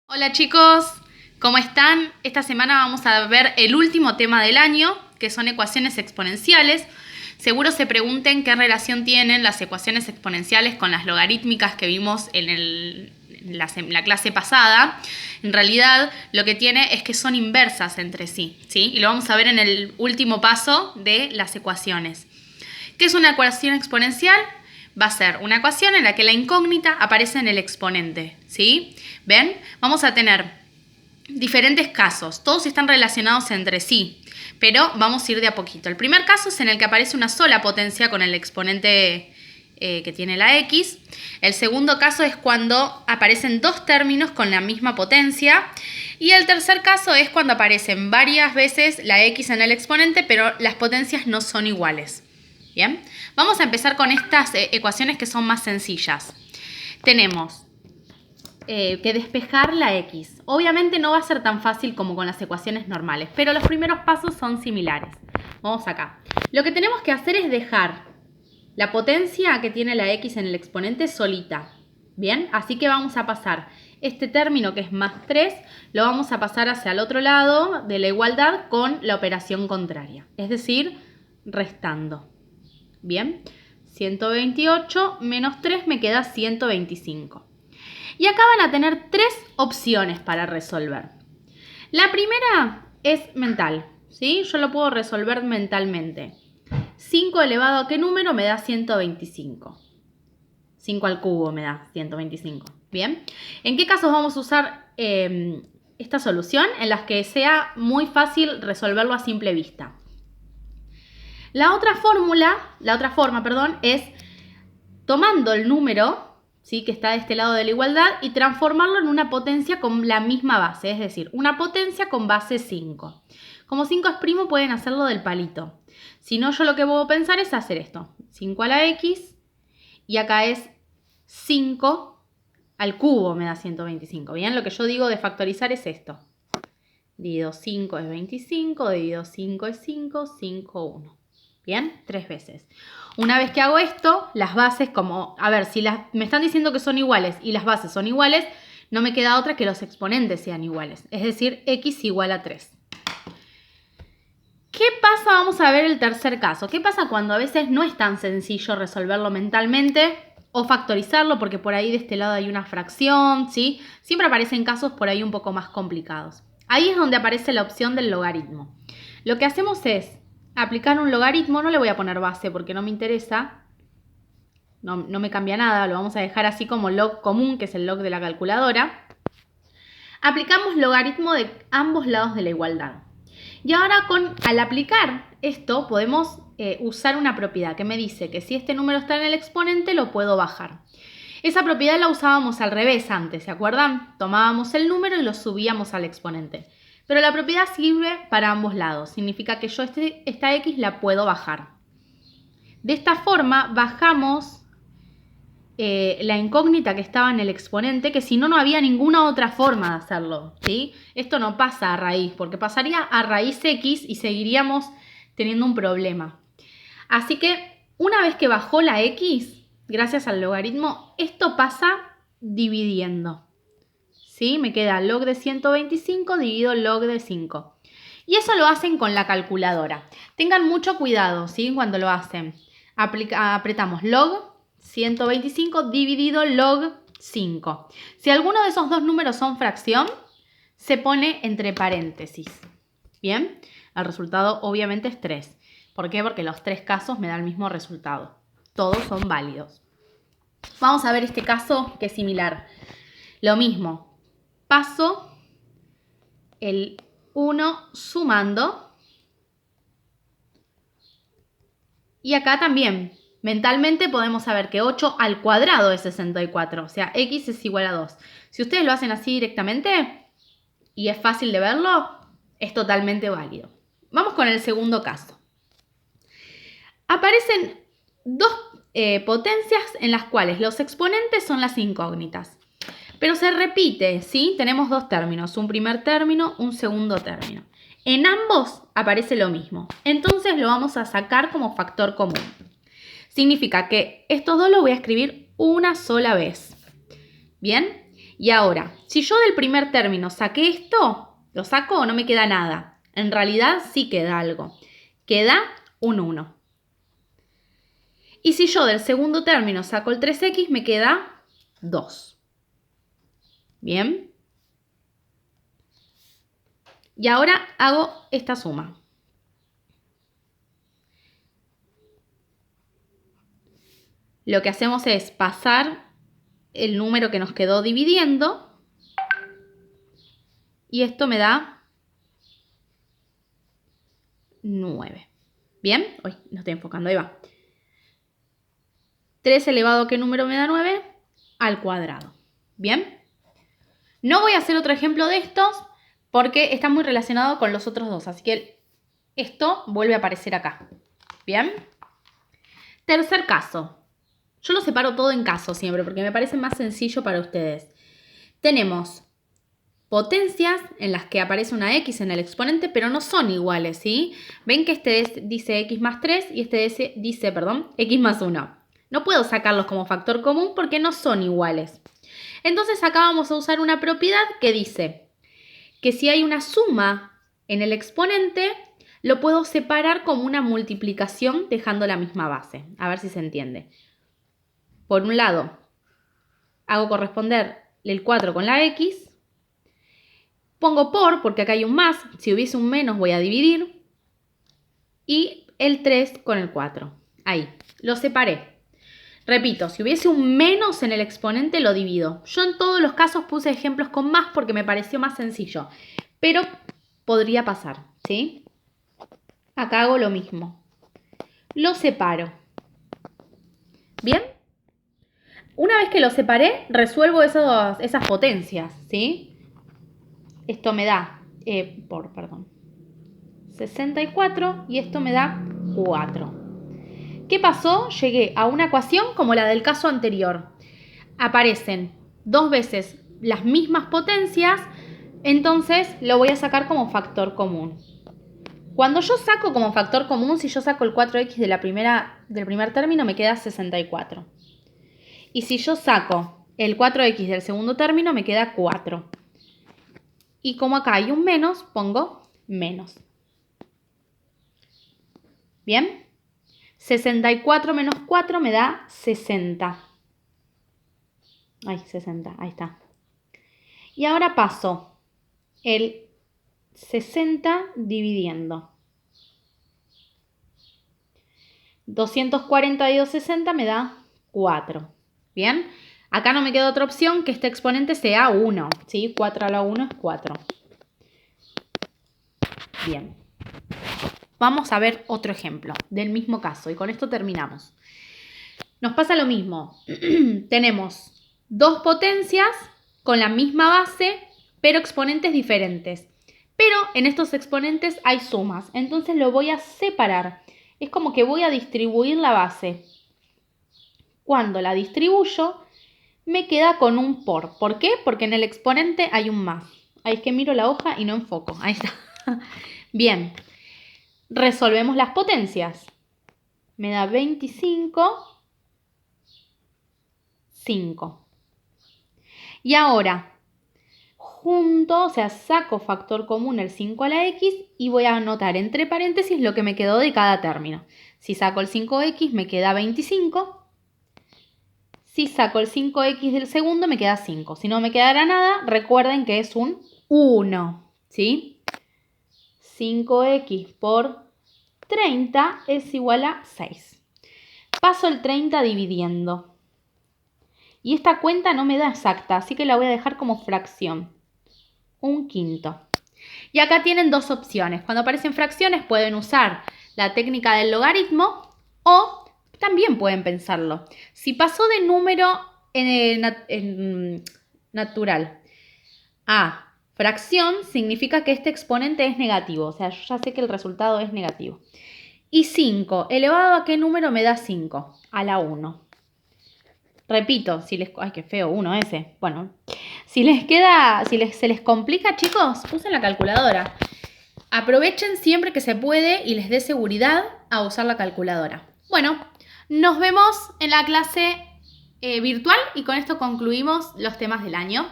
Hola chicos, ¿cómo están? Esta semana vamos a ver el último tema del año, que son ecuaciones exponenciales. Seguro se pregunten qué relación tienen las ecuaciones exponenciales con las logarítmicas que vimos en la clase pasada. En realidad lo que tiene es que son inversas entre sí, ¿sí? Y lo vamos a ver en el último paso de las ecuaciones. ¿Qué es una ecuación exponencial? Va a ser una ecuación en la que la incógnita aparece en el exponente, ¿sí? ¿Ven? Vamos a tener diferentes casos, todos están relacionados entre sí, pero vamos a ir de a poquito. El primer caso es en el que aparece una sola potencia con el exponente que tiene la x. El segundo caso es cuando aparecen dos términos con la misma potencia. Y el tercer caso es cuando aparecen varias veces la x en el exponente, pero las potencias no son iguales. Bien, vamos a empezar con estas ecuaciones que son más sencillas. Tenemos que despejar la x. Obviamente no va a ser tan fácil como con las ecuaciones normales, pero los primeros pasos son similares. Vamos acá. Lo que tenemos que hacer es dejar la potencia que tiene la x en el exponente solita. Bien, así que vamos a pasar este término que es más 3, lo vamos a pasar hacia el otro lado de la igualdad con la operación contraria, es decir, restando. Bien, 128 menos 3 me queda 125. Y acá van a tener tres opciones para resolver. La primera es mental, ¿sí? Yo lo puedo resolver mentalmente. 5 elevado a qué número me da 125. 5 al cubo me da 125. Bien. ¿En qué casos vamos a usar esta solución? En las que sea muy fácil resolverlo a simple vista. La otra forma, es tomando el número, ¿sí?, que está de este lado de la igualdad y transformarlo en una potencia con la misma base, es decir, una potencia con base 5. Como 5 es primo, pueden hacerlo del palito. Si no, yo lo que puedo pensar es hacer esto. 5 a la x y acá es 5 al cubo me da 125. Bien, lo que yo digo de factorizar es esto. Dividido 5 es 25, dividido 5 es 5, 5, 1. Bien, 3 veces. Una vez que hago esto, las bases como, a ver, si me están diciendo que son iguales y las bases son iguales, no me queda otra que los exponentes sean iguales. Es decir, x igual a 3. ¿Qué pasa? Vamos a ver el tercer caso. ¿Qué pasa cuando a veces no es tan sencillo resolverlo mentalmente o factorizarlo? Porque por ahí de este lado hay una fracción, ¿sí? Siempre aparecen casos por ahí un poco más complicados. Ahí es donde aparece la opción del logaritmo. Lo que hacemos es aplicar un logaritmo. No le voy a poner base porque no me interesa. No me cambia nada. Lo vamos a dejar así como log común, que es el log de la calculadora. Aplicamos logaritmo de ambos lados de la igualdad. Y ahora al aplicar esto podemos usar una propiedad que me dice que si este número está en el exponente lo puedo bajar. Esa propiedad la usábamos al revés antes, ¿se acuerdan? Tomábamos el número y lo subíamos al exponente. Pero la propiedad sirve para ambos lados. Significa que yo esta x la puedo bajar. De esta forma bajamos la incógnita que estaba en el exponente, que si no, no había ninguna otra forma de hacerlo, ¿sí? Esto no pasa a raíz, porque pasaría a raíz x y seguiríamos teniendo un problema. Así que una vez que bajó la x, gracias al logaritmo, esto pasa dividiendo, ¿sí? Me queda log de 125 dividido log de 5. Y eso lo hacen con la calculadora. Tengan mucho cuidado, ¿sí?, cuando lo hacen. Apretamos log 125 dividido log 5. Si alguno de esos dos números son fracción, se pone entre paréntesis. Bien, el resultado obviamente es 3. ¿Por qué? Porque los tres casos me dan el mismo resultado. Todos son válidos. Vamos a ver este caso que es similar. Lo mismo. Paso el 1 sumando. Y acá también. Mentalmente podemos saber que 8 al cuadrado es 64, o sea, x es igual a 2. Si ustedes lo hacen así directamente y es fácil de verlo, es totalmente válido. Vamos con el segundo caso. Aparecen dos potencias en las cuales los exponentes son las incógnitas. Pero se repite, ¿sí? Tenemos dos términos, un primer término, un segundo término. En ambos aparece lo mismo, entonces lo vamos a sacar como factor común. Significa que estos dos los voy a escribir una sola vez. ¿Bien? Y ahora, si yo del primer término saqué esto, ¿lo saco o no me queda nada? En realidad sí queda algo. Queda un 1. Y si yo del segundo término saco el 3x, me queda 2. ¿Bien? Y ahora hago esta suma. Lo que hacemos es pasar el número que nos quedó dividiendo y esto me da 9. ¿Bien? Uy, no estoy enfocando, ahí va. 3 elevado a ¿qué número me da 9? Al cuadrado. ¿Bien? No voy a hacer otro ejemplo de estos porque está muy relacionado con los otros dos, así que esto vuelve a aparecer acá. ¿Bien? Tercer caso. Yo lo separo todo en casos siempre porque me parece más sencillo para ustedes. Tenemos potencias en las que aparece una x en el exponente, pero no son iguales, ¿sí? Ven que este dice x más 3 y este dice, x más 1. No puedo sacarlos como factor común porque no son iguales. Entonces acá vamos a usar una propiedad que dice que si hay una suma en el exponente, lo puedo separar como una multiplicación dejando la misma base. A ver si se entiende. Por un lado, hago corresponder el 4 con la x. Pongo porque acá hay un más. Si hubiese un menos voy a dividir. Y el 3 con el 4. Ahí, lo separé. Repito, si hubiese un menos en el exponente lo divido. Yo en todos los casos puse ejemplos con más porque me pareció más sencillo. Pero podría pasar, ¿sí? Acá hago lo mismo. Lo separo. ¿Bien? Una vez que lo separé, resuelvo esas potencias, ¿sí? Esto me da, 64 y esto me da 4. ¿Qué pasó? Llegué a una ecuación como la del caso anterior. Aparecen dos veces las mismas potencias, entonces lo voy a sacar como factor común. Cuando yo saco como factor común, si yo saco el 4x del primer término, me queda 64. Y si yo saco el 4x del segundo término, me queda 4. Y como acá hay un menos, pongo menos. ¿Bien? 64 menos 4 me da 60. Ay, 60, ahí está. Y ahora paso el 60 dividiendo. 240 y 260 me da 4. ¿Bien? Acá no me queda otra opción que este exponente sea 1. ¿Sí? 4 a la 1 es 4. Bien. Vamos a ver otro ejemplo del mismo caso y con esto terminamos. Nos pasa lo mismo. Tenemos dos potencias con la misma base, pero exponentes diferentes. Pero en estos exponentes hay sumas, entonces lo voy a separar. Es como que voy a distribuir la base. Cuando la distribuyo, me queda con un por. ¿Por qué? Porque en el exponente hay un más. Ahí es que miro la hoja y no enfoco. Ahí está. Bien. Resolvemos las potencias. Me da 25, 5. Y ahora, saco factor común el 5 a la x y voy a anotar entre paréntesis lo que me quedó de cada término. Si saco el 5x me queda 25. Si saco el 5x del segundo me queda 5. Si no me quedara nada, recuerden que es un 1. ¿Sí? 5x por 30 es igual a 6. Paso el 30 dividiendo. Y esta cuenta no me da exacta, así que la voy a dejar como fracción. 1/5. Y acá tienen dos opciones. Cuando aparecen fracciones pueden usar la técnica del logaritmo o también pueden pensarlo. Si pasó de número natural a fracción, significa que este exponente es negativo. O sea, yo ya sé que el resultado es negativo. Y 5, ¿elevado a qué número me da 5? A la 1. Repito, ay, qué feo 1 ese. Bueno, se les complica, chicos, usen la calculadora. Aprovechen siempre que se puede y les dé seguridad a usar la calculadora. Bueno, nos vemos en la clase virtual y con esto concluimos los temas del año.